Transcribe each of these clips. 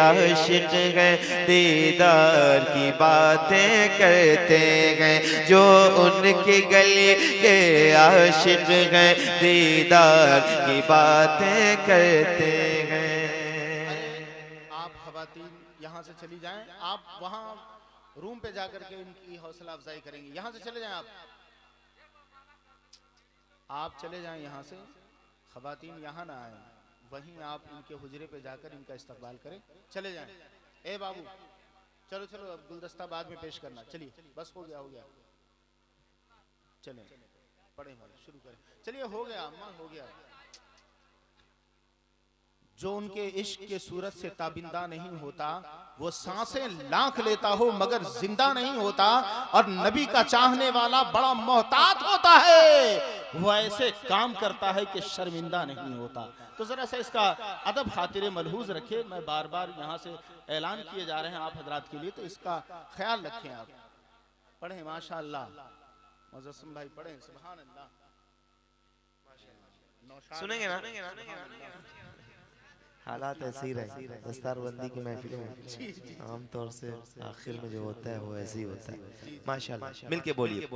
आशिक हैं, दीदार की बातें करते हैं। जो उनके गले के आशिक हैं, दीदार की बातें करते हैं। आप खवातीन यहाँ से चली जाएं, आप वहाँ रूम पे जाकर के इनकी हौसला अफजाई करेंगी। यहाँ से चले जाएं आप चले जाएं यहाँ से। खवातीन यहाँ ना आए, वहीं आप इनके हुजरे पे जाकर इनका इस्तकबाल करें। चले जाएं। ए बाबू चलो चलो, अब गुलदस्ता बाद में पेश करना। चलिए बस हो गया चलें पढ़े शुरू करें। चलिए हो गया अम्मा, हो गया। जो उनके इश्क के सूरत से ताबिंदा नहीं होता, वो सांसें लाख लेता हो मगर जिंदा नहीं होता। और नबी का चाहने वाला बड़ा मोहतात होता है, वो ऐसे काम करता है कि शर्मिंदा नहीं होता। तो जरा सा इसका अदब खातिर मलहूज रखिए। मैं बार बार यहाँ से ऐलान किए जा रहे हैं आप हजरात के लिए, तो इसका ख्याल रखें। आप पढ़ें माशाअल्लाह, मुज़स्सिम भाई पढ़ें सुभान अल्लाह। सुनेंगे ना? हालात ऐसे ही रहे दस्तारबंदी की महफिलों में, आमतौर से आखिर में जो होता है वो ऐसे ही होता है। माशाअल्लाह, मिलके बोलिए।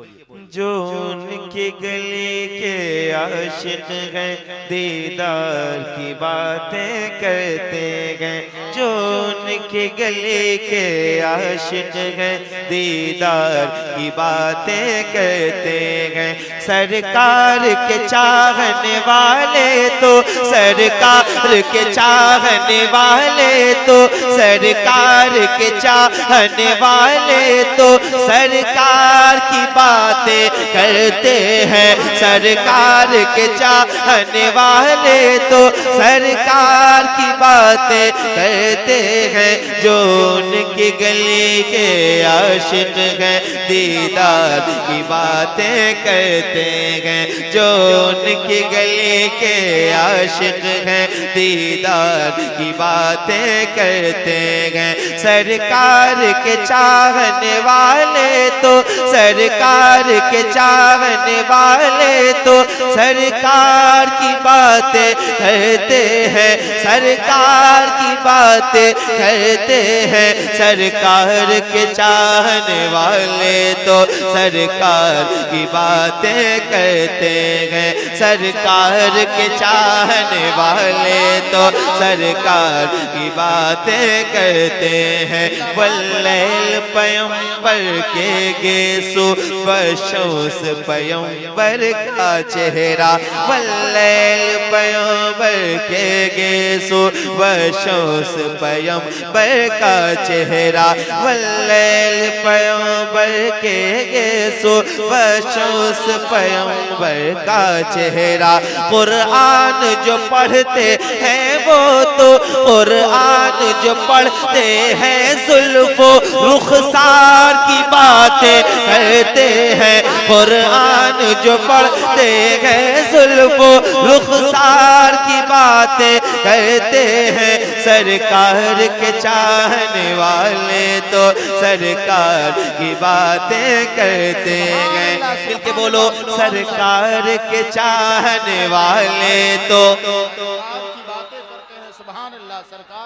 जो उनके गले के आशिक हैं, दीदार की बातें करते हैं। जो उनके गले के आशिक हैं, दीदार की बातें करते हैं। सरकार के चाहने वाले तो सरकार के चाहने वाले तो सरकार के चाहने वाले तो सरकार की बातें करते हैं। सरकार के चाहने वाले तो सरकार की बातें करते हैं। जो उनके गले के आशिक हैं, दीदार की बातें करते हैं। जो उनके गले के आशिक हैं, दीदार की बातें करते हैं। सरकार के चाहने वाले तो सरकार के चाहने वाले तो सरकार की बातें करते हैं। सरकार की बातें करते हैं। सरकार के चाहने वाले तो सरकार की बातें करते हैं। सरकार के चाहने वाले तो सरकार की बातें करते हैं। वल्लैल पैगंबर के गेसो बशोस पैगंबर का चेहरा। वल्लैल पैगंबर के गेसो बशोस पैगंबर का चेहरा। वल्लैल पैगंबर के गेसो बशोस पैगंबर का चेहरा। कुरान जो पढ़ते हैं वो तो कुरान जो पढ़ते हैं जुल्फो रुखसार की बातें करते हैं। कुरान जो पढ़ते हैं जुल्फो रुखसार की बातें करते हैं। सरकार के चाहने वाले तो सरकार की बातें करते हैं। मिलके बोलो, सरकार के चाहने वाले तो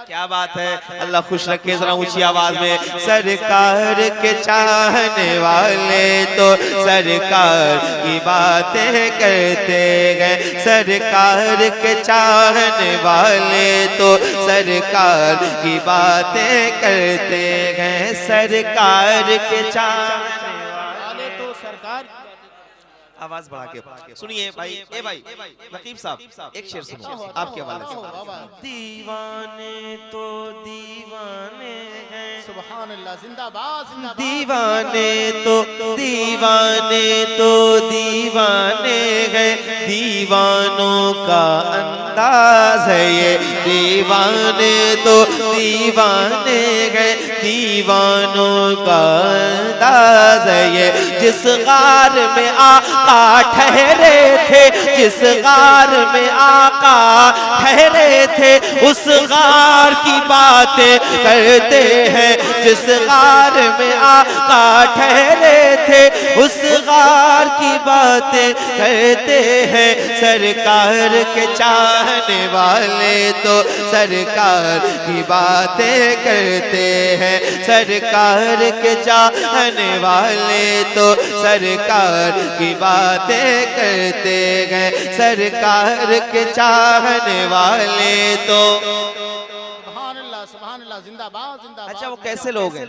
क्या बात है। अल्लाह खुश रखे। जरा ऊंची आवाज में, सरकार के चाहने वाले तो सरकार की बातें करते हैं। सरकार के चाहने वाले तो सरकार की बातें करते हैं। सरकार के चाहने वाले तो सरकार। आवाज बढ़ा के सुनिए भाई। ए भाई नकीब साहब, एक शेर सुनो आपके हवाले से। दीवाने तो दीवाने हैं, सुभान अल्लाह, जिंदाबाद जिंदाबाद। दीवाने तो दीवाने तो दीवाने हैं। दीवानों का अंदाज है ये। दीवाने तो दीवाने हैं। दीवानों का अंदाज ये, जिस गार में आका ठहरे थे, जिस गार में आका ठहरे थे, उस गार की बातें करते हैं। जिस गार में आका ठहरे थे, उस गार की बातें करते हैं। सरकार के चाहने वाले तो सरकार की बातें करते हैं। सरकार के चाहने वाले तो सरकार की बातें करते हैं। सरकार के चाहने वाले तो सुभान अल्लाह, जिंदाबाद जिंदाबाद। अच्छा, वो कैसे लोग हैं?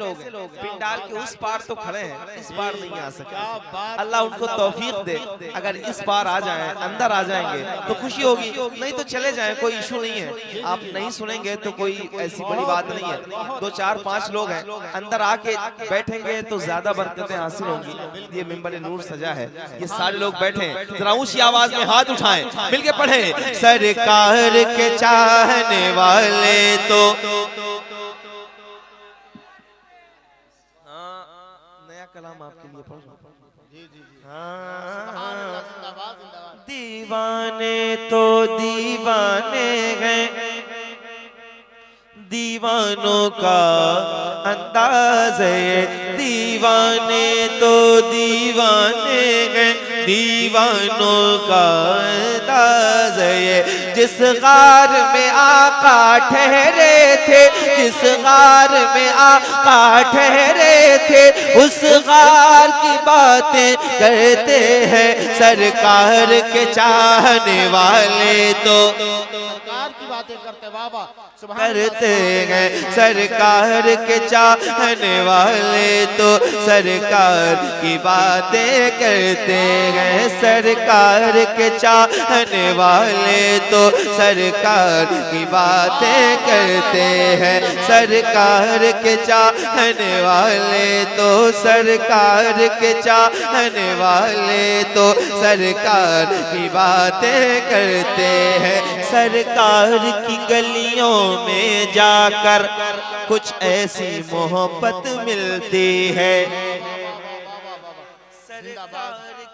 पिंडाल के उस पार तो खड़े हैं, इस पार नहीं आ सकते। अल्लाह उनको तौफीक दे, अगर इस पार आ जाएं, अंदर आ जाएंगे तो खुशी होगी, नहीं तो चले जाएं, कोई इशू नहीं है। आप नहीं सुनेंगे तो कोई ऐसी बड़ी बात नहीं है। 2 4 5 लोग हैं, अंदर आके बैठेंगे तो ज्यादा बरकतें हासिल होंगी। ये मिंबर नूर सजा है, ये सारे लोग बैठे हैं, जरा ऊंची आवाज में हाथ उठाएं, मिलके पढ़े। सरकार के चाहने वाले तो नया कलाम आपके लिए पढ़ रहा हूं। जी जी जी। हाँ, जिंदाबाद जिंदाबाद। दीवाने तो दीवाने हैं, दीवानों का अंदाज है। दीवाने तो दीवाने हैं, दीवानों का अंदाज है। जिस गार में आका ठहरे थे, जिस गार में आका ठहरे थे, उस गार की बातें करते हैं। सरकार के चाहने वाले तो सरकार की बातें करते बाबा करते हैं। सरकार के चाहने वाले तो सरकार की बातें करते हैं। सरकार के चाहने वाले तो सरकार की बातें करते हैं। सरकार के चाहने वाले तो सरकार के चाहने वाले तो सरकार की बातें करते हैं। सरकार की गलियों में जाकर कुछ ऐसी मोहब्बत मिलती है। सरकार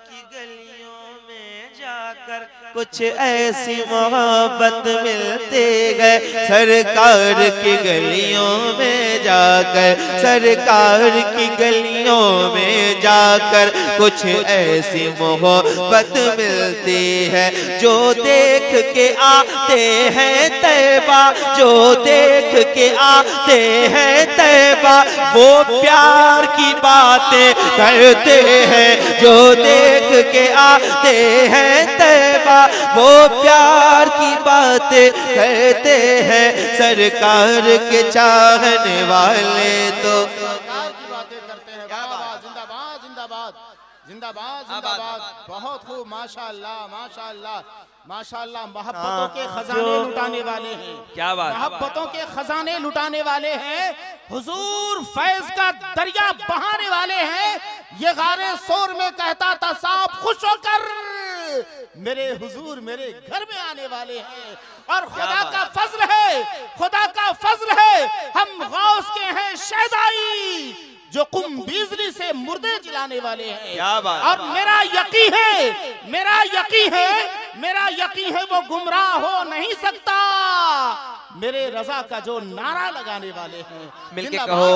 की गलियों में जाकर कुछ ऐसी मोहब्बत मिलती है। सरकार की गलियों में जाकर, सरकार की गलियों में जाकर कुछ ऐसी मोहब्बत मिलती है। जो देख के आते हैं तैबा, जो देख के आते हैं तैबा, वो प्यार की बातें करते हैं। जो देख के आते हैं तैबा, वो प्यार की बातें करते हैं। सरकार के चाहने वाले तो सरकार की बातें करते हैं बाबा। जिंदाबाद जिंदाबाद जिंदाबाद जिंदाबाद। बहुत खूब, माशाअल्लाह माशाअल्लाह माशाअल्लाह। मोहब्बतों के खजाने लुटाने वाले हैं। क्या बात, मोहब्बतों के खजाने लुटाने वाले हैं। हुजूर फैज का दरिया बहाने वाले हैं। ये गारे शोर में कहता था साहब खुश होकर मेरे हुजूर मेरे घर में आने वाले हैं। और खुदा का फजल है, खुदा का फजल है, हम गौस के हैं शहदाई जो कुम बिजली से मुर्दे जलाने वाले हैं। क्या बात। और मेरा यकीन है, मेरा यकीन है, मेरा यकीन है वो गुमराह हो नहीं सकता मेरे रजा का जो नारा लगाने वाले हैं। मिलके कहो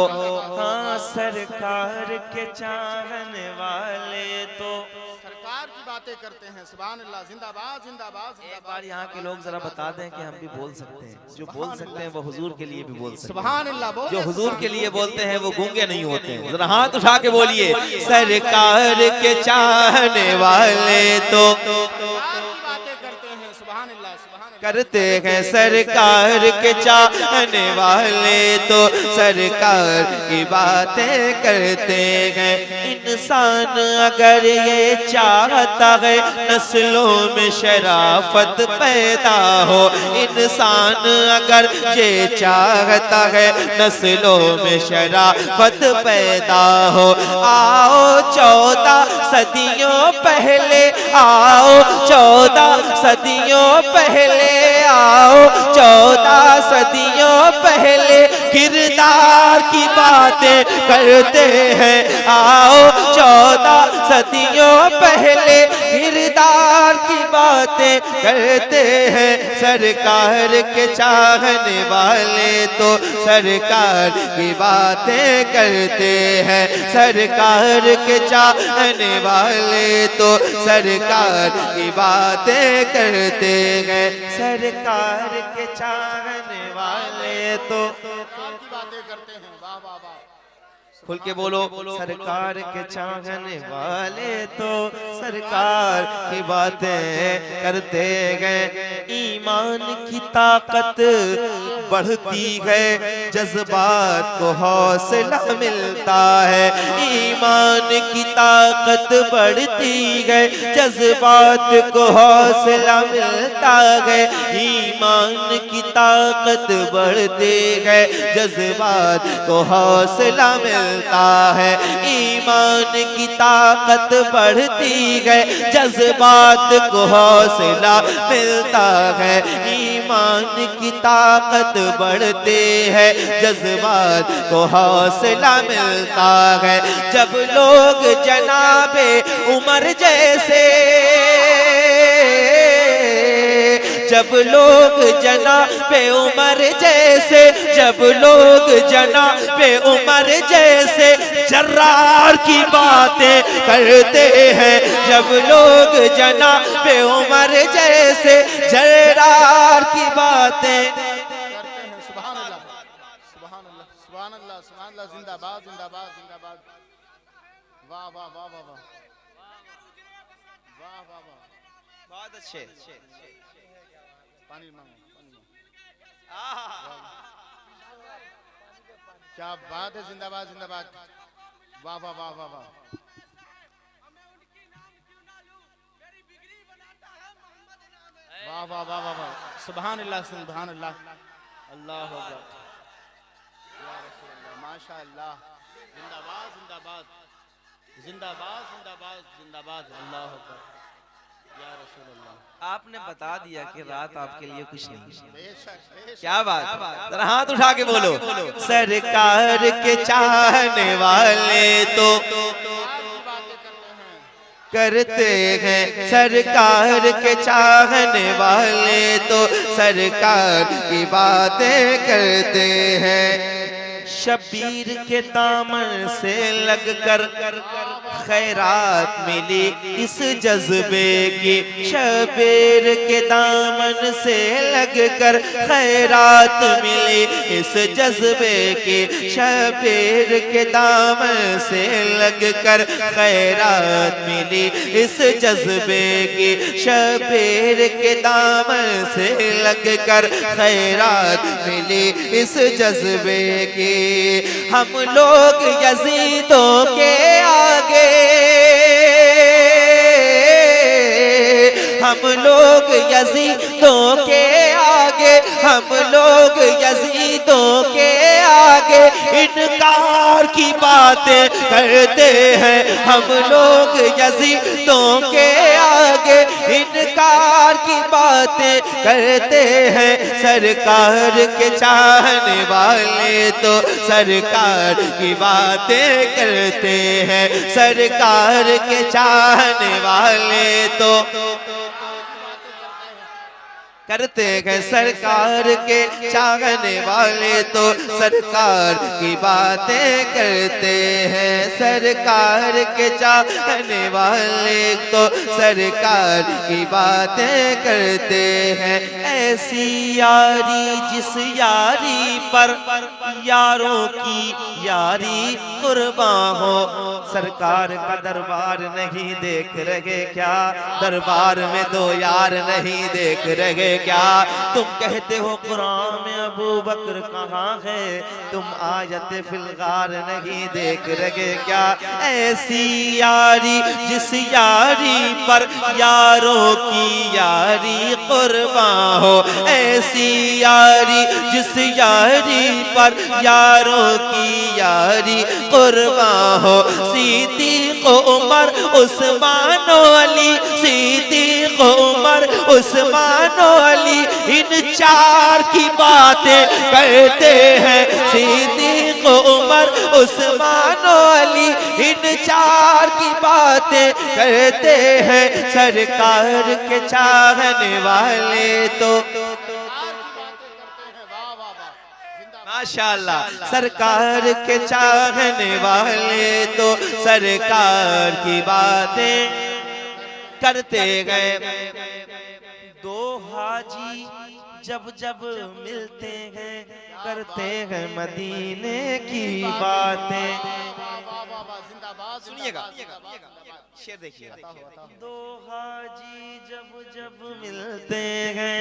हाँ। सरकार के चाहने वाले तो सरकार की बातें करते हैं। सुभान अल्लाह, जिंदाबाद जिंदाबाद एक बार यहाँ के लोग जरा बता दें कि हम भी बोल सकते हैं। जो बोल सकते हैं वो हुजूर के लिए भी बोल सकते हैं। सुभान अल्लाह बोल। जो हुजूर के लिए बोलते हैं वो गूंगे नहीं होते हैं। जरा हाथ उठा के बोलिए, सरकार के चाहने वाले तो बातें करते हैं। सुभान अल्लाह करते हैं। सरकार के चाहने वाले तो सरकार की बातें करते हैं। इंसान अगर ये चाहता है नस्लों में शराफत पैदा हो, इंसान अगर ये चाहता है नस्लों में शराफत पैदा हो, आओ 14 सदियों पहले, आओ 14 सदियों पहले आओ 14 सदियों पहले किरदार की बातें करते हैं। आओ 14 सदियों पहले किरदार की बातें करते हैं। सरकार के चाहने वाले तो सरकार की बातें करते हैं। सरकार के चाहने वाले तो सरकार की बातें करते हैं। सरकार के चाहने वाले तो की बातें करते हैं। वाह वाह वाह, खुल के बोलो। सरकार के चाहने वाले तो सरकार की बातें करते गए। ईमान की ताकत बढ़ती है, जज्बात को हौसला मिलता है। ईमान की ताकत बढ़ती है, जज्बात को हौसला मिलता है। ईमान की ताकत बढ़ती है, जज्बात को हौसला मिलता है। ईमान की ताकत बढ़ती है, जज्बात को हौसला मिलता है। ईमान की ताकत बढ़ते है, जज्बात को हौसला मिलता है। जब लोग जनाबे उमर जैसे, जब लोग जनाबे उमर जैसे, जब लोग जनाबे उमर जैसे जर्रार की बातें करते हैं। जब लोग जनाबे उमर जैसे जर्रार की बातें करते हैं। सुभान अल्लाह, सुभान अल्लाह, सुभान अल्लाह, सुभान अल्लाह। जिंदाबाद जिंदाबाद जिंदाबाद। वाह वाह वाह वाह वाह वाह वाह वाह, बहुत अच्छे। पानी मांगो, पानी मांगो। क्या बात है, जिंदाबाद जिंदाबाद। वाह वाह वाह वाह वाह। वाह वाह वाह वाह वाह, सुभान अल्लाह, सुभान अल्लाह, अल्लाह अकबर, या रसूल अल्लाह, माशा अल्लाह। जिंदाबाद जिंदाबाद जिंदाबाद जिंदाबाद जिंदाबाद, अल्लाह अकबर, या रसूल अल्लाह। आपने बता दिया कि रात आपके लिए कुछ नहीं। बेशक बेशक। क्या बात, जरा हाथ उठा के बोलो। सरकार के चाहने वाले तो करते हैं, सरकार के चाहने वाले तो सरकार की बातें करते हैं। शबीर के दामन से लगकर खैरात मिली इस जज्बे की। शबीर के दामन से लगकर खैरात मिली इस जज्बे की। शबीर के दामन से लगकर खैरात मिली इस जज्बे की। शबीर के दामन से लगकर खैरात मिली इस जज्बे की। हम लोग यजीदों के आगे, हम लोग यजीदों के आगे, हम लोग यजीदों के आगे इनकार की बातें करते हैं। हम लोग यजीदों के आगे इनकार की बातें करते हैं। सरकार के चाहने वाले तो सरकार की बातें करते हैं। सरकार के चाहने वाले तो करते हैं। सरकार के चाहने वाले तो सरकार की बातें करते हैं। सरकार के चाहने वाले तो सरकार की बातें करते हैं। ऐसी यारी जिस यारी पर यारों की यारी कुर्बान हो। सरकार का दरबार नहीं देख रहे क्या? दरबार में दो यार नहीं देख रहे क्या? तुम कहते हो कुरान में अबू बकर कहाँ है, तुम आयत फिलगार नहीं देख रहे क्या? ऐसी यारी जिस यारी पर यारों की यारी कुर्बान हो। ऐसी यारी जिस यारी पर यारों की यारी कुर्बान हो। सिद्दीक़ उमर उमर उस्मान अली, सिद्दीक उमर उस्मान अली, इन चार की बातें करते हैं। सिद्दीक उमर उस्मान अली, इन चार की बातें करते हैं। सरकार के चाहने वाले तो माशाअल्लाह, सरकार के चाहने वाले तो सरकार की बातें करते गए। दो हाजी जब जब मिलते हैं करते हैं मदीने की बातें। सुनिएगा, शेर देखिएगा। दो हाजी जब जब मिलते हैं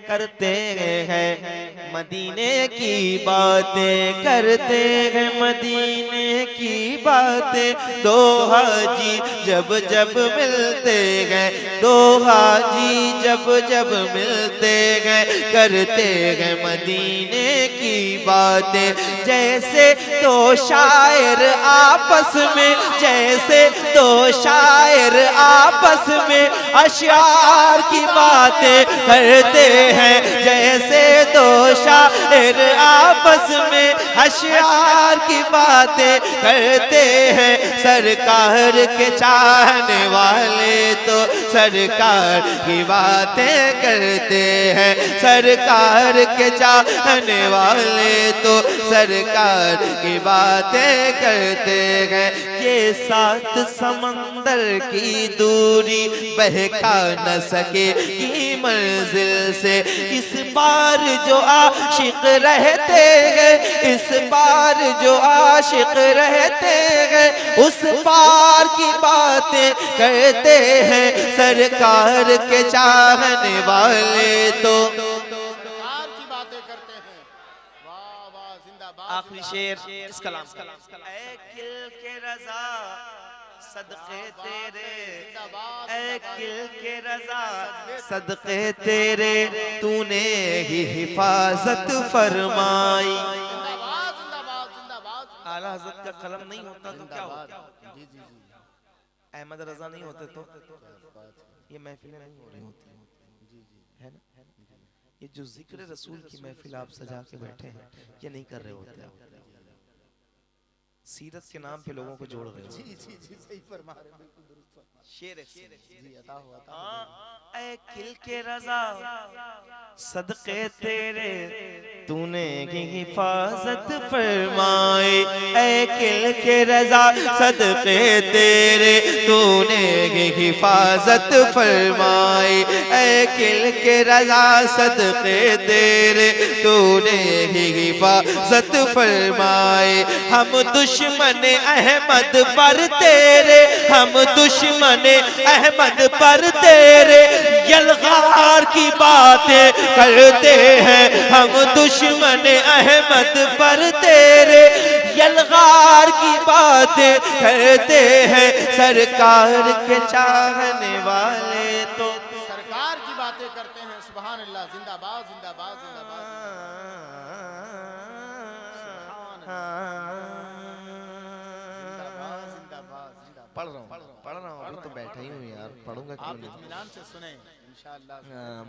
करते हैं मदीने की बातें, करते हैं मदीने की बातें। दो हाजी जब जब मिलते हैं, दो हाजी जब जब मिलते हैं करते हैं मदीने की बातें। जैसे दो शायर आपस में, जैसे दो शायर आपस में अशआर की बातें करते हैं। जैसे दो शायर आपस में अशआर की बातें करते हैं। सरकार के चाहने वाले तो सरकार की बातें करते हैं। सरकार के चाहने वाले तो सरकार की बातें करते हैं। ये सात समंदर की दूरी बहका न सके की मंजिल से, इस बार जो आशिक रहते हैं, इस बार जो आशिक रहते हैं, उस पार की बातें करते हैं। सरकार के चाहने वाले तो सरकार की बातें करते हैं। वाह वाह, जिंदाबाद। आखिरी शेर इस कलाम का। ऐ किल के रजा सदके तेरे, ऐ किल के रजा सदके तेरे, तूने ही हिफाजत फरमाई। आला हज़रत का कलम नहीं होता तो क्या होता? अहमद रजा नहीं होते तो ये महफिलें नहीं हो रही होती, है ना? ये जो जिक्र रसूल की महफिल आप सजा के बैठे हैं, ये नहीं कर रहे होते आप। सीरत के नाम पे लोगों को जोड़ रहे हो। जी सही फरमा रहे हैं, बिल्कुल दुरुस्त। शेर जी अता हुआ। ऐ किल के रजा सदके तेरे, तूने की हिफाजत फरमाई। ऐ किल के रजा सदके तेरे, तूने की हिफाजत फरमाई। ऐ किल के रजा सदके तेरे, तूने की हिफाजत फरमाई। हम दुश्मन अहमद पर तेरे, हम दुश्मन अहमद पर तेरे, यलगार की बातें करते हैं। हम दुश्मन अहमद पर तेरे, यलगार की बातें करते हैं। सरकार के चाहने वाले तो सरकार की बातें करते हैं। सुभान अल्लाह, जिंदाबाद जिंदाबाद जिंदाबाद। पढ़ रहा हूँ अभी तो बैठा ही हूँ यार, पढ़ूंगा क्यों नहीं? आप इत्मीनान से सुने इंशाअल्लाह।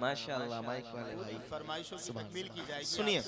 माशाअल्लाह, माइक वाले भाई फरमाइशों की तकमील की जाएगी। सुनिए।